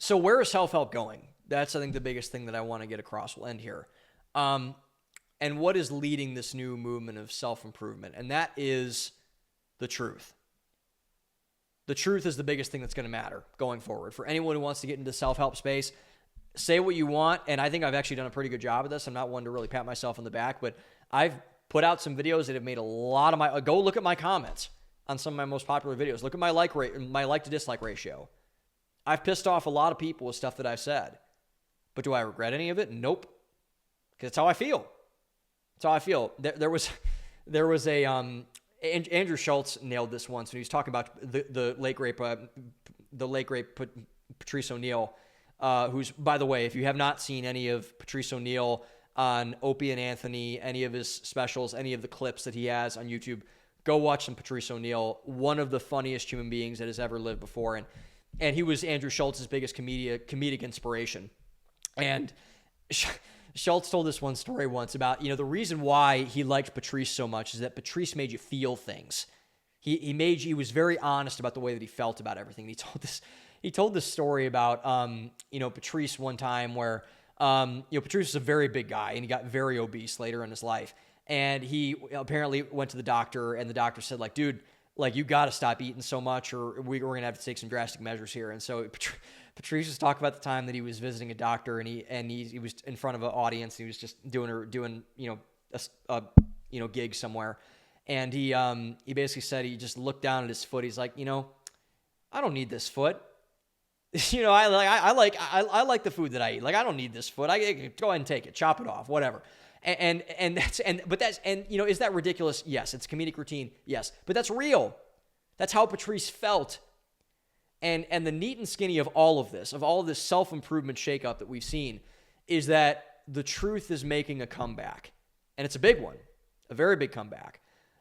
So where is self-help going? That's, I think, the biggest thing that I want to get across. We'll end here. And what is leading this new movement of self-improvement? And that is the truth. The truth is the biggest thing that's going to matter going forward. For anyone who wants to get into the self-help space, say what you want, and I think I've actually done a pretty good job of this. I'm not one to really pat myself on the back, but I've put out some videos that have made a lot of my... Go look at my comments on some of my most popular videos. Look at my like to dislike ratio. I've pissed off a lot of people with stuff that I've said. But do I regret any of it? Nope. Because that's how I feel. That's how I feel. There was a... Andrew Schultz nailed this once when he was talking about the late great Patrice O'Neill, who's, by the way, if you have not seen any of Patrice O'Neill on Opie and Anthony, any of his specials, any of the clips that he has on YouTube, go watch some Patrice O'Neill, one of the funniest human beings that has ever lived before. And he was Andrew Schultz's biggest comedic inspiration. And Schultz told this one story once about, the reason why he liked Patrice so much is that Patrice made you feel things. He was very honest about the way that he felt about everything. He told this story about, Patrice one time where, Patrice was a very big guy and he got very obese later in his life. And he apparently went to the doctor and the doctor said, like, dude, like, you got to stop eating so much or we're going to have to take some drastic measures here. And so Patrice was talking about the time that he was visiting a doctor and he was in front of an audience and he was just doing a gig somewhere. And he basically said, he just looked down at his foot. He's like, I don't need this foot. I like the food that I eat. Like, I don't need this foot. I go ahead and take it, chop it off, whatever. Is that ridiculous? Yes. It's comedic routine. Yes. But that's real. That's how Patrice felt. And the neat and skinny of all of this self-improvement shakeup that we've seen is that the truth is making a comeback. And it's a big one, a very big comeback.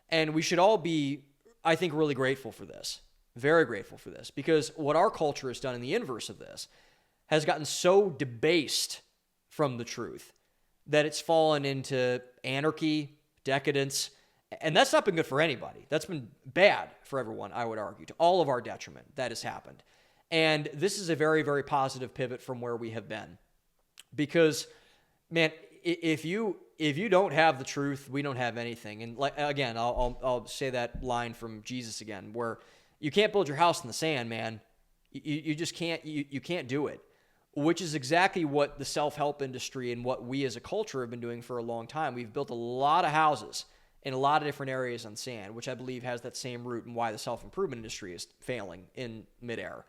And we should all be, I think, really grateful for this, very grateful for this, because what our culture has done in the inverse of this has gotten so debased from the truth that it's fallen into anarchy, decadence, and that's not been good for anybody. That's been bad for everyone, I would argue, to all of our detriment that has happened. And this is a very, very positive pivot from where we have been. Because, man, if you don't have the truth, we don't have anything. And like, again, I'll say that line from Jesus again, where you can't build your house in the sand, man. You just can't. You can't do it. Which is exactly what the self-help industry and what we as a culture have been doing for a long time. We've built a lot of houses in a lot of different areas on sand, which I believe has that same root in why the self-improvement industry is failing in midair.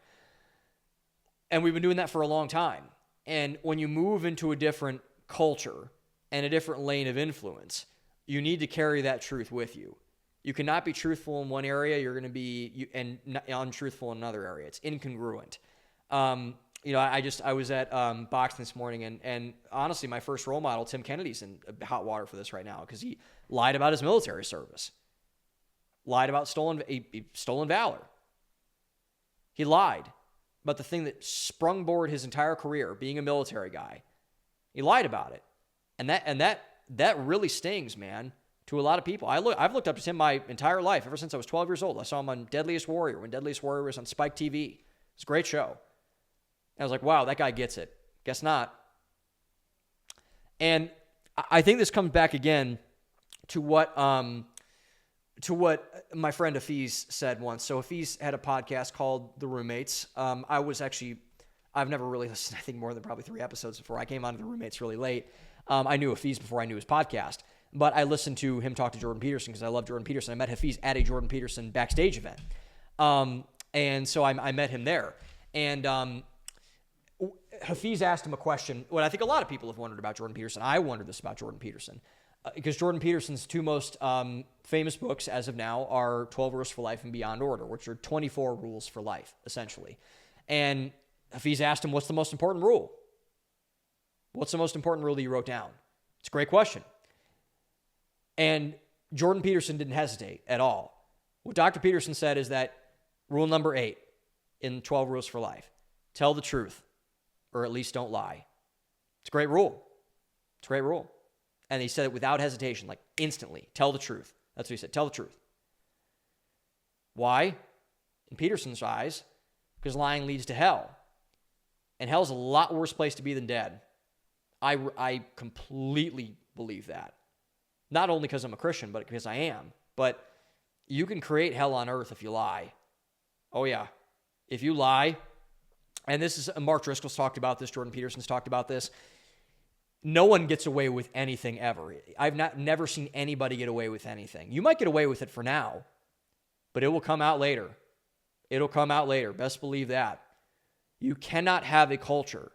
And we've been doing that for a long time. And when you move into a different culture and a different lane of influence, you need to carry that truth with you. You cannot be truthful in one area, you're going to be untruthful in another area. It's incongruent. I was at boxing this morning, and honestly, my first role model, Tim Kennedy's in hot water for this right now because he lied about his military service, lied about stolen valor. He lied about the thing that sprungboard his entire career, being a military guy. He lied about it, and that really stings, man, to a lot of people. I've looked up to Tim my entire life, ever since I was 12 years old. I saw him on Deadliest Warrior when Deadliest Warrior was on Spike TV. It's a great show. I was like, wow, that guy gets it. Guess not. And I think this comes back again to what my friend Hafiz said once. So Hafiz had a podcast called The Roommates. I've never really listened, I think, more than probably 3 episodes before. I came onto The Roommates really late. I knew Hafiz before I knew his podcast. But I listened to him talk to Jordan Peterson because I love Jordan Peterson. I met Hafiz at a Jordan Peterson backstage event. And so I met him there. And Hafiz asked him a question, what I think a lot of people have wondered about Jordan Peterson. I wondered this about Jordan Peterson. Because Jordan Peterson's 2 most famous books as of now are 12 Rules for Life and Beyond Order, which are 24 rules for life, essentially. And Hafiz asked him, what's the most important rule? What's the most important rule that you wrote down? It's a great question. And Jordan Peterson didn't hesitate at all. What Dr. Peterson said is that rule number 8 in 12 Rules for Life, tell the truth, or at least don't lie. It's a great rule. It's a great rule. And he said it without hesitation, like instantly. Tell the truth. That's what he said. Tell the truth. Why? In Peterson's eyes, because lying leads to hell. And hell's a lot worse place to be than dead. I completely believe that. Not only because I'm a Christian, but because I am. But you can create hell on earth if you lie. Oh, yeah. If you lie, and this is, Mark Driscoll's talked about this, Jordan Peterson's talked about this, no one gets away with anything ever. I've never seen anybody get away with anything. You might get away with it for now, but it will come out later. It'll come out later. Best believe that. You cannot have a culture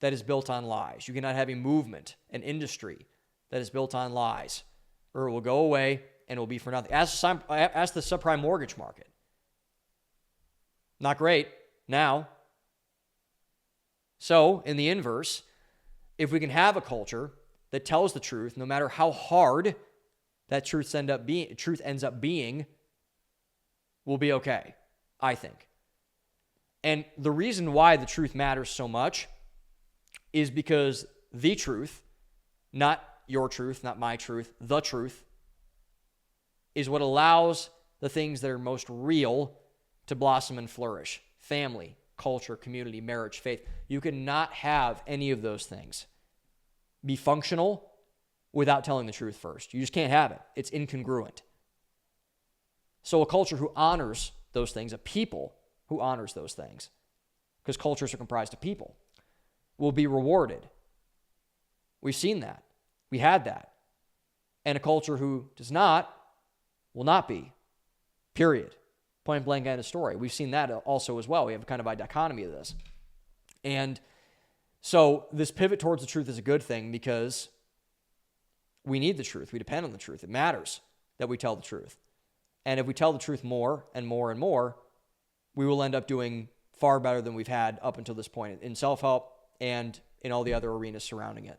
that is built on lies. You cannot have a movement, an industry that is built on lies, or it will go away and it will be for nothing. Ask the subprime mortgage market. Not great now. So, in the inverse, if we can have a culture that tells the truth, no matter how hard that truth ends up being, we'll be okay, I think. And the reason why the truth matters so much is because the truth, not your truth, not my truth, the truth, is what allows the things that are most real to blossom and flourish. Family, culture, community, marriage, faith. You cannot have any of those things be functional without telling the truth first. You just can't have it. It's incongruent. So a culture who honors those things, a people who honors those things, because cultures are comprised of people, will be rewarded. We've seen that. We had that. And a culture who does not will not be. Period. Point blank end of story. We've seen that also as well. We have kind of a dichotomy of this. And so this pivot towards the truth is a good thing because we need the truth. We depend on the truth. It matters that we tell the truth. And if we tell the truth more and more and more, we will end up doing far better than we've had up until this point in self-help and in all the other arenas surrounding it.